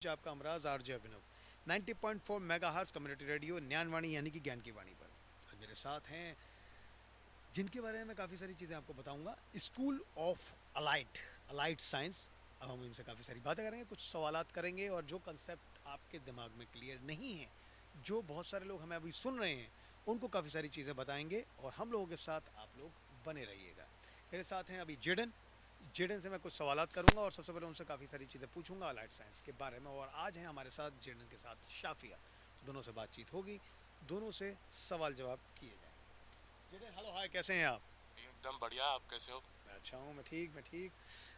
आपका अमराज आरजे अभिनव 90.4 megahertz community radio Gyanvani यानी कि ज्ञान की वाणी पर आज मेरे साथ हैं जिनके बारे में मैं काफ़ी सारी चीज़ें आपको बताऊंगा। School of allied allied science. अब हम इनसे काफ़ी सारी बातें करेंगे, कुछ सवालात करेंगे और जो कंसेप्ट आपके दिमाग में क्लियर नहीं है, जो बहुत सारे लोग हमें अभी सुन रहे हैं, उनको काफ़ी सारी चीज़ें बताएंगे और हम लोगों के साथ आप लोग बने रहिएगा। मेरे साथ हैं अभी जेडन। जेडन से मैं कुछ सवालात करूंगा और सबसे पहले उनसे काफ़ी सारी चीज़ें पूछूंगा अलाइड साइंस के बारे में। और आज हैं हमारे साथ जेडन के साथ शाफिया, तो दोनों से बातचीत होगी, दोनों से सवाल जवाब किए जाएंगे। जेडन हेलो हाय, कैसे हैं आप? एकदम बढ़िया। आप कैसे हो? मैं अच्छा हूँ, मैं ठीक।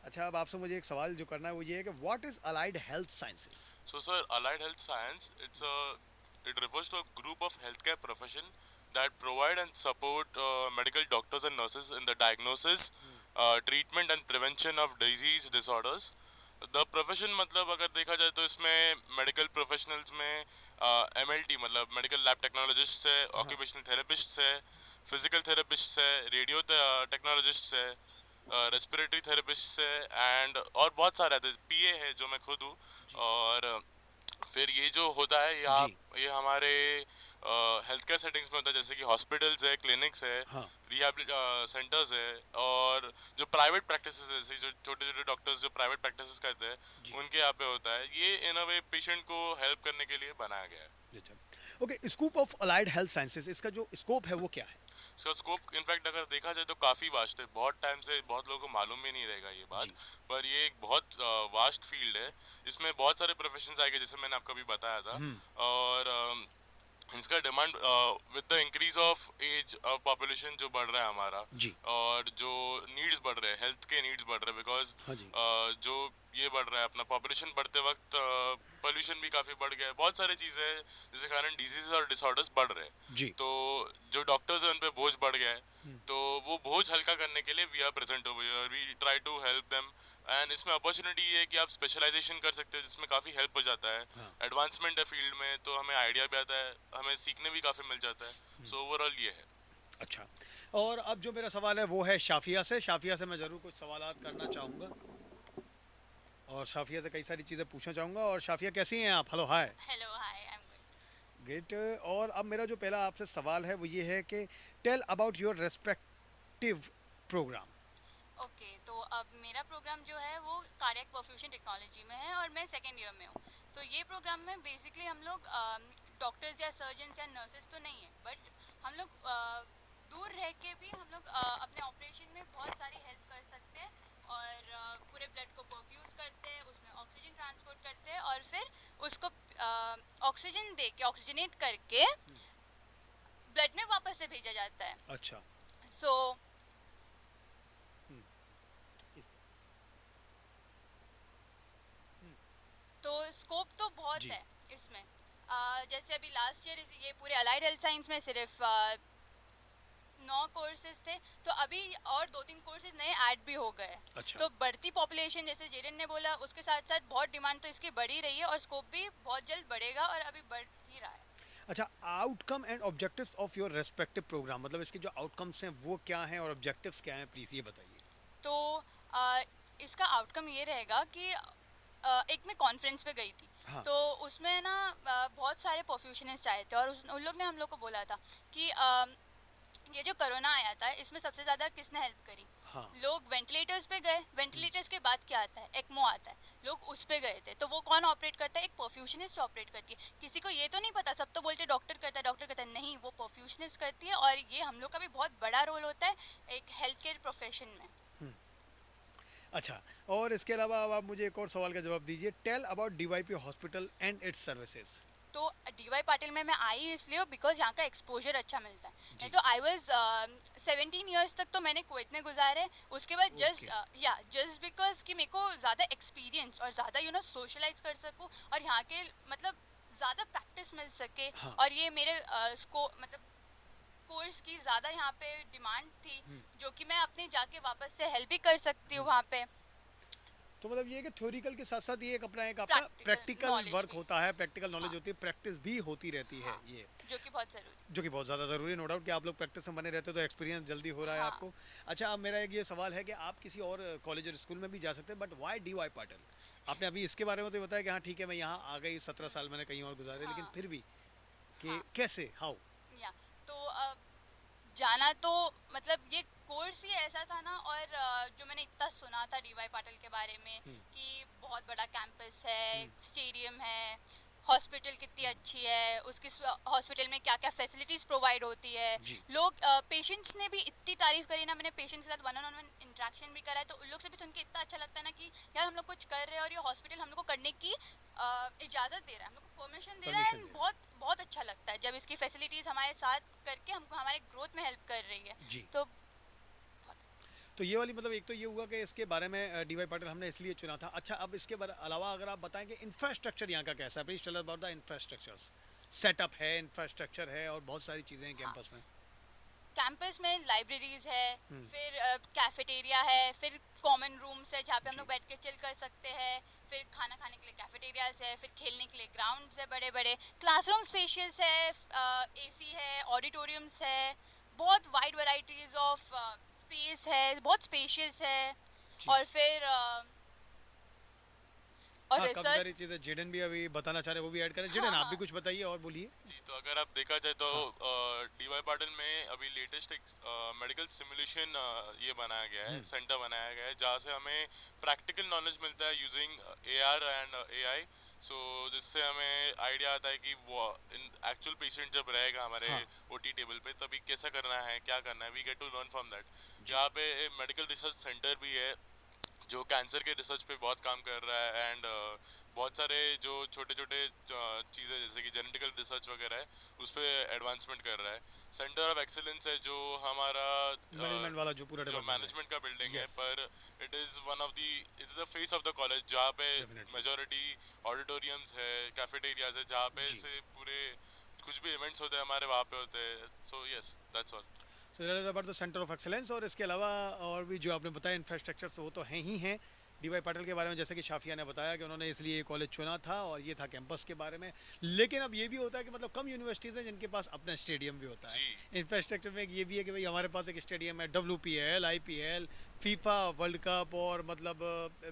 अच्छा, अब आपसे मुझे एक सवाल जो करना है वो ये है कि what is allied health sciences? So, sir, allied health science, it refers to a group of healthcare profession that provide and support medical doctors and nurses in the diagnosis, treatment and prevention of disease disorders. The profession मतलब अगर देखा जाए तो इसमें medical professionals में MLT मतलब medical lab technologist है, हाँ। ऑक्यूपेशनल थेरेपिस्ट है, फिजिकल थेरेपिस्ट है, रेडियो टेक्नोलॉजिस्ट है, रेस्पिरेटरी थेरेपिस्ट है एंड और बहुत सारे आते हैं। PA है जो मैं खुद हूँ। जी। और फिर ये जो होता है जी। ये हमारे हेल्थ केयर सेटिंग्स में होता है, जैसे कि हॉस्पिटल्स है, क्लिनिक्स है, हाँ। रिहैबिलिट सेंटर्स है, और जो प्राइवेट प्रैक्टिस है, जैसे जो छोटे छोटे डॉक्टर्स जो प्राइवेट प्रैक्टिस करते हैं, जी। उनके यहाँ पे होता है। ये इन अ वे पेशेंट को हेल्प करने के लिए बनाया गया है। अच्छा। Okay, scoop of allied health sciences, इसका जो स्कोप है वो क्या है? इसका स्कोप इनफैक्ट अगर देखा जाए तो काफ़ी वास्ट है। बहुत टाइम से बहुत लोगों को मालूम भी नहीं रहेगा ये बात, जी। पर ये एक बहुत वास्ट फील्ड है। इसमें बहुत सारे प्रोफेशंस आएंगे, जैसे मैंने आपको अभी बताया था। हम्म। और इसका demand with the increase of age of population जो बढ़ रहा है हमारा, जी। और जो नीड्स बढ़ रहे हैं, हेल्थ के नीड्स बढ़ रहे हैं, बिकॉज हाँ जी। जो ये बढ़ रहा है अपना पॉपुलेशन बढ़ते वक्त, पोल्यूशन भी काफ़ी बढ़ गया है, बहुत सारी चीज़ें हैं जिसके कारण डिजीज और डिसऑर्डर्स बढ़ रहे हैं। जी। तो जो डॉक्टर्स हैं उन पे बोझ बढ़ गया है। हम्म। तो वो बोझ हल्का करने के लिए we are present over here, we try to help them. And इसमें अपॉर्चुनिटी ये है कि आप स्पेशलाइजेशन कर सकते हो, जिसमें काफ़ी हेल्प हो जाता है। हाँ। एडवांसमेंट है फील्ड में, तो हमें आइडिया भी आता है, हमें सीखने भी काफ़ी मिल जाता है। हम्म। सो ओवरऑल ये है। अच्छा। और अब जो मेरा सवाल है वो है शाफिया से। शाफिया से मैं ज़रूर कुछ सवालात करना चाहूँगा और शाफिया से कई सारी चीज़ें पूछना चाहूँगा। और शाफिया, कैसी हैं आप? Hello hi. Hello hi, I am good. Great. और अब मेरा जो पहला आपसे सवाल है वो ये है कि tell about your respective programme. Okay, तो अब मेरा प्रोग्राम जो है वो कार्डियक परफ्यूजन टेक्नोलॉजी में है और मैं सेकेंड ईयर में हूँ। तो ये प्रोग्राम में बेसिकली हम लोग डॉक्टर्स या सर्जन्स या नर्सेस तो नहीं है, बट हम लोग दूर रह के भी हम लोग अपने ऑपरेशन में बहुत सारी हेल्प कर सकते हैं। और पूरे ब्लड को परफ्यूज करते हैं, उसमें ऑक्सीजन ट्रांसपोर्ट करते हैं और फिर उसको ऑक्सीजन दे के ऑक्सीजनेट करके ब्लड में वापस से भेजा जाता है। अच्छा। सो हम्म, इस, हम्म, तो स्कोप तो बहुत जी। है इसमें। जैसे अभी लास्ट ईयर ये पूरे अलाइड हेल्थ साइंस में सिर्फ 9 कोर्सेज थे, तो अभी और 2-3 कोर्सेज नए ऐड भी हो गए। अच्छा। तो बढ़ती पॉपुलेशन, जैसे जेरन ने बोला, उसके साथ साथ बहुत डिमांड तो इसकी बढ़ ही रही है और स्कोप भी बहुत जल्द बढ़ेगा और अभी बढ़ ही रहा है। अच्छा, outcome and objectives of your respective programme, मतलब इसके जो आउटकम्स हैं वो क्या हैं और ऑब्जेक्टिव्स क्या हैं, प्लीज़ ये बताइए। तो इसका आउटकम ये रहेगा कि एक मैं कॉन्फ्रेंस पे गई थी। हाँ। तो उसमें ना बहुत सारे परफ्यूशनिस्ट आए थे और उन लोग ने हम लोग को बोला था कि ये जो कोरोना आया था इसमें सबसे ज़्यादा किसने हेल्प करी। हाँ। लोग वेंटिलेटर्स पे गए, हम्म। वेंटिलेटर्स के बाद क्या आता है, एक्मो आता है। लोग उस पे गए थे, तो वो कौन ऑपरेट करता है, एक परफ्यूशनिस्ट ऑपरेट करती है। किसी को ये तो नहीं पता, सब तो बोलते डॉक्टर करता है डॉक्टर करता है, नहीं, वो परफ्यूशनिस्ट करती है और ये हम लोग का भी बहुत बड़ा रोल होता है एक हेल्थ केयर प्रोफेशन में। हम्म। अच्छा, और इसके अलावा अब आप मुझे एक और सवाल का जवाब दीजिए। Tell about DYP hospital and its services. तो डीवाई पाटिल में मैं आई इसलिए बिकॉज यहाँ का एक्सपोजर अच्छा मिलता है। नहीं जी। तो आई वॉज 17 ईयर्स तक तो मैंने कुवैत में गुजारे। उसके बाद ओके। जस्ट बिकॉज कि मेरे को ज़्यादा एक्सपीरियंस और ज़्यादा सोशलाइज कर सकूँ और यहाँ के मतलब ज़्यादा प्रैक्टिस मिल सके। हाँ। और ये मेरे मतलब कोर्स की ज़्यादा यहाँ पे डिमांड थी, हम्म। जो कि मैं अपने जाके वापस से हेल्प भी कर सकती हूँ हम्म। वहाँ पे। तो मतलब ये है कि थ्योरिकल के साथ साथ ये एक अपना एक आपका Practical प्रैक्टिकल knowledge वर्क भी। होता है, प्रैक्टिकल नॉलेज हाँ। होती है, प्रैक्टिस भी होती रहती है हाँ, ये, जो कि बहुत ज़रूरी। जो कि बहुत ज़्यादा ज़रूरी है। नो डाउट कि आप लोग प्रैक्टिस में बने रहते हो तो एक्सपीरियंस जल्दी हो रहा है हाँ। आपको। अच्छा, अब मेरा एक ये सवाल है कि आप किसी और कॉलेज और स्कूल में भी जा सकते हैं, but why D Y Patil? आपने अभी इसके बारे में तो बताया कि हाँ ठीक है, मैं यहाँ आ गई, 17 साल मैंने कहीं और गुजारे, लेकिन हाँ। फिर भी कि हाँ। कैसे, हाउ? या तो जाना तो मतलब ये कोर्स ही ऐसा था ना, और जो मैंने इतना सुना था डीवाई पाटिल के बारे में कि बहुत बड़ा कैंपस है, स्टेडियम है, हॉस्पिटल कितनी अच्छी है, उसकी हॉस्पिटल में क्या क्या फैसिलिटीज़ प्रोवाइड होती है। जी। लोग पेशेंट्स ने भी इतनी तारीफ करी ना, मैंने पेशेंट्स के साथ वन ऑन वन इंटरेक्शन भी करा है, तो उन लोग से भी सुन के इतना अच्छा लगता है ना कि यार हम लोग कुछ कर रहे हैं और ये हॉस्पिटल हम लोग को करने की इजाज़त दे रहा है, हम लोग को परमिशन दे रहा है, परमिशन and दे। बहुत बहुत अच्छा लगता है जब इसकी फैसिलिटीज़ हमारे साथ करके हमको हमारे ग्रोथ में हेल्प कर रही है। जी। तो तो ये वाली मतलब एक तो ये हुआ कि इसके बारे में डी वाई पाटिल हमने इसलिए चुना था। अच्छा, अब इसके अलावा अगर आप बताएं कि इंफ्रास्ट्रक्चर यहाँ का कैसा है, please tell us about the infrastructures. Setup है, इंफ्रास्ट्रक्चर है और बहुत सारी चीज़ें हैं कैंपस में। कैंपस में लाइब्रेरीज है, फिर कैफेटेरिया है, फिर कॉमन रूम्स है जहाँ पे हम लोग बैठ के चिल कर सकते हैं, फिर खाना खाने के लिए कैफेटेरियाज है, फिर खेलने के लिए ग्राउंड्स है बड़े बड़े, क्लासरूम स्पेशियस है, एसी है, ऑडिटोरियम्स है, बहुत वाइड वैरायटीज ऑफ स्पेस है, बहुत स्पेशियस है। जी। और फिर और हाँ, काफ़ी रिसर्च। सारी चीज़ें जिडन भी अभी बताना चाह रहे हैं, वो भी ऐड करें। हाँ, जिडन आप भी हाँ। कुछ बताइए और बोलिए। जी, तो अगर आप देखा जाए तो हाँ। डीवाई पाटिल में अभी लेटेस्ट एक मेडिकल सिमुलेशन ये बनाया गया है, सेंटर बनाया गया है जहाँ से हमें प्रैक्टिकल नॉलेज मिलता है यूजिंग एआर एंड एआई। सो जिससे हमें आइडिया आता है कि वो इन एक्चुअल पेशेंट जब रहेगा हमारे हाँ। ओटी टेबल पे तभी कैसा करना है, क्या करना है, we get to learn from that. जी। यहाँ पे मेडिकल रिसर्च सेंटर भी है जो कैंसर के रिसर्च पे बहुत काम कर रहा है, एंड बहुत सारे जो छोटे छोटे चीज़ें जैसे कि जेनेटिकल रिसर्च वगैरह है उस पर एडवांसमेंट कर रहा है। सेंटर ऑफ एक्सेलेंस है जो हमारा मैनेजमेंट वाला जो पूरा जो डिपार्टमेंट है। मैनेजमेंट का बिल्डिंग है, Yes. पर it is one of the it's the face of the college जहाँ पे Definitely. मेजोरिटी ऑडिटोरियम्स है, कैफेटेरियाज है जहाँ पे जी। से पूरे कुछ भी इवेंट्स होते हैं हमारे वहाँ पे होते हैं। So yes, that's all. So that is about the centre of excellence. और इसके अलावा और भी जो आपने बताया इंफ्रास्ट्रक्चर, तो वो तो हैं ही हैं। डी वाई पाटिल के बारे में जैसे कि शाफिया ने बताया कि उन्होंने इसलिए ये कॉलेज चुना था, और ये था कैंपस के बारे में। लेकिन अब ये भी होता है कि मतलब कम यूनिवर्सिटीज़ हैं जिनके पास अपना स्टेडियम भी होता है। जी। इंफ्रास्ट्रक्चर में एक ये भी है कि भाई हमारे पास एक स्टेडियम है, WPL, IPL, FIFA world cup, और मतलब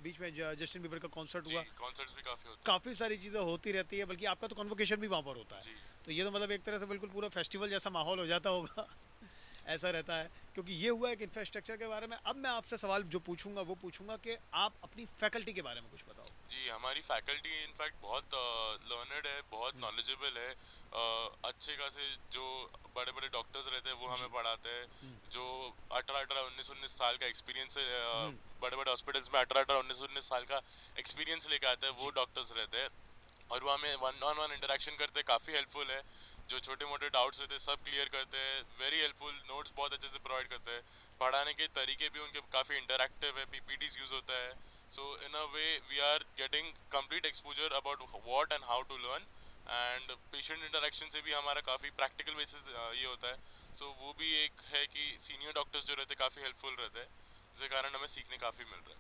बीच में जस्टिन बीबर का कॉन्सर्ट जी, हुआ, कॉन्सर्ट्स भी काफ़ी होते काफ़ी सारी चीज़ें होती रहती है, बल्कि आपका तो कन्वोकेशन भी वहाँ पर होता हैं। है। जी। तो ये तो मतलब एक तरह से बिल्कुल पूरा फेस्टिवल जैसा माहौल हो जाता होगा। ऐसा रहता है, क्योंकि ये हुआ एक इंफ्रास्ट्रक्चर के बारे में। अब मैं आपसे सवाल जो पूछूंगा वो पूछूंगा कि आप अपनी फैकल्टी के बारे में कुछ बताओ। जी, हमारी फैकल्टी इनफैक्ट बहुत लर्नड है, बहुत नॉलेजेबल है। अच्छे खासे जो बड़े बड़े डॉक्टर्स रहते हैं वो हमें पढ़ाते हैं, जो 18-19 साल का एक्सपीरियंस है, बड़े बड़े हॉस्पिटल्स में 18-19 साल का एक्सपीरियंस लेके आते हैं वो डॉक्टर्स रहते हैं, और वो हमें वन ऑन वन इंटरेक्शन करते हैं, काफ़ी हेल्पफुल है। जो छोटे मोटे डाउट्स रहते हैं सब क्लियर करते हैं, वेरी हेल्पफुल, नोट्स बहुत अच्छे से प्रोवाइड करते हैं। पढ़ाने के तरीके भी उनके काफ़ी इंटरैक्टिव है, PPTs यूज़ होता है। So in a way we are getting complete exposure about what and how to learn, and patient interaction से भी हमारा काफ़ी प्रैक्टिकल बेसिस ये होता है। सो वो भी एक है कि सीनियर डॉक्टर्स जो रहते हैं काफ़ी हेल्पफुल रहते हैं, जिसके कारण हमें सीखने काफ़ी मिल रहा है।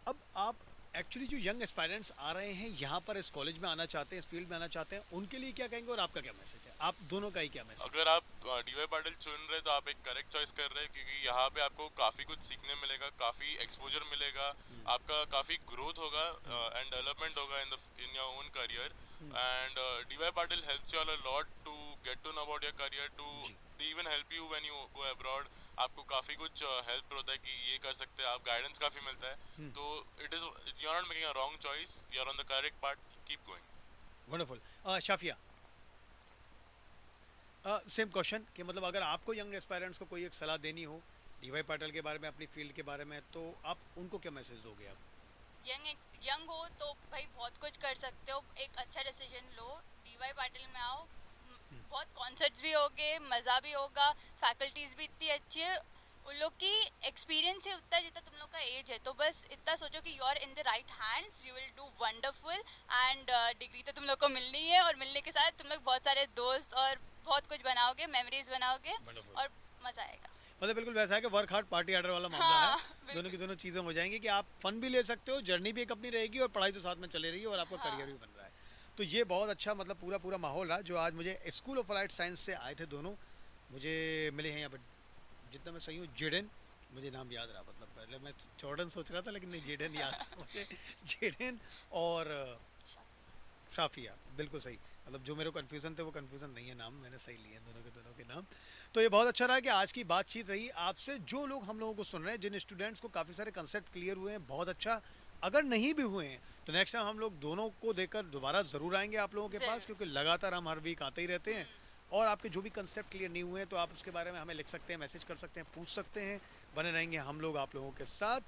अब आप एक्चुअली जो यंग एस्पायरेंट्स आ रहे हैं यहाँ पर इस कॉलेज में आना चाहते हैं, इस फील्ड में आना चाहते हैं, उनके लिए क्या कहेंगे और आपका क्या मैसेज है? आप दोनों का ही क्या मैसेज? अगर आप डीवाई पाटिल चुन रहे तो आप एक करेक्ट चॉइस कर रहे हैं, क्योंकि यहाँ पे आपको काफ़ी कुछ सीखने मिलेगा, काफ़ी एक्सपोजर मिलेगा, आपका काफ़ी ग्रोथ होगा एंड डेवलपमेंट होगा in your own career. And D Y Patil helps you all a lot to get to know about your career, to they even help you when you go abroad. आपको काफ़ी कुछ help होता है कि ये कर सकते हैं आप, गाइडेंस काफ़ी मिलता है। तो it is you are not making a wrong choice, you are on the correct part, keep going. Wonderful. Shafia, same question कि मतलब अगर आपको यंग एस्पायरेंट्स को कोई एक सलाह देनी हो डीवाई पाटिल के बारे में, अपनी फील्ड के बारे में, तो आप उनको क्या मैसेज दोगे? आप यंग हो तो भाई बहुत कुछ कर सकते हो, एक अच्छा डिसीजन लो, डीवाई पाटिल में आओ, बहुत कॉन्सर्ट्स भी होंगे, मज़ा भी होगा, फैकल्टीज भी इतनी अच्छी है, उन लोग की एक्सपीरियंस ही उतना है जितना तुम लोग का एज है। तो बस इतना सोचो कि you are in the right hands, you will do wonderful, and degree तो तुम लोग को मिलनी है, और मिलने के साथ तुम लोग बहुत सारे दोस्त और बहुत कुछ बनाओगे, मेमोरीज बनाओगे, Wonderful. और मज़ा आएगा। मतलब बिल्कुल वैसा है कि वर्क हार्ड पार्टी हार्डर वाला मामला हाँ, है। दोनों की दोनों चीज़ें हो जाएंगी कि आप फन भी ले सकते हो, जर्नी भी एक अपनी रहेगी और पढ़ाई तो साथ में चले रही है और आपका हाँ, करियर भी बन रहा है। तो ये बहुत अच्छा मतलब पूरा पूरा माहौल रहा जो आज मुझे स्कूल ऑफ अलाइड साइंस से आए थे दोनों, मुझे मिले हैं यहाँ पर। जितना मैं सही हूँ जेडन, मुझे नाम याद रहा, मतलब पहले मैं जॉर्डन सोच रहा था लेकिन नहीं, जेडन याद था मुझे। जेडन और शाफिया, बिल्कुल सही। मतलब जो मेरे को कन्फ्यूज़न थे वो कन्फ्यूज़न नहीं है, नाम मैंने सही लिए हैं दोनों के नाम। तो ये बहुत अच्छा रहा कि आज की बातचीत रही आपसे, जो लोग हम लोगों को सुन रहे हैं, जिन स्टूडेंट्स को काफ़ी सारे कंसेप्ट क्लियर हुए हैं, बहुत अच्छा। अगर नहीं भी हुए हैं तो नेक्स्ट टाइम हम लोग दोनों को देकर दोबारा ज़रूर आएंगे आप लोगों के पास, ज़रूर, क्योंकि ज़रूर। लगातार हम हर वीक आते ही रहते हैं। हुँ, और आपके जो भी कंसेप्ट क्लियर नहीं हुए हैं तो आप उसके बारे में हमें लिख सकते हैं, मैसेज कर सकते हैं, पूछ सकते हैं। बने रहेंगे हम लोग आप लोगों के साथ।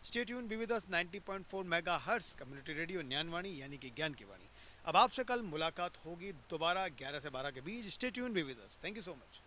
Stay tune, be with us 90.4 megahertz community radio Gyanvani, यानी कि ज्ञान की वाणी। अब आपसे कल मुलाकात होगी दोबारा 11 से 12 के बीच। Stay tune, be with us. Thank you so much.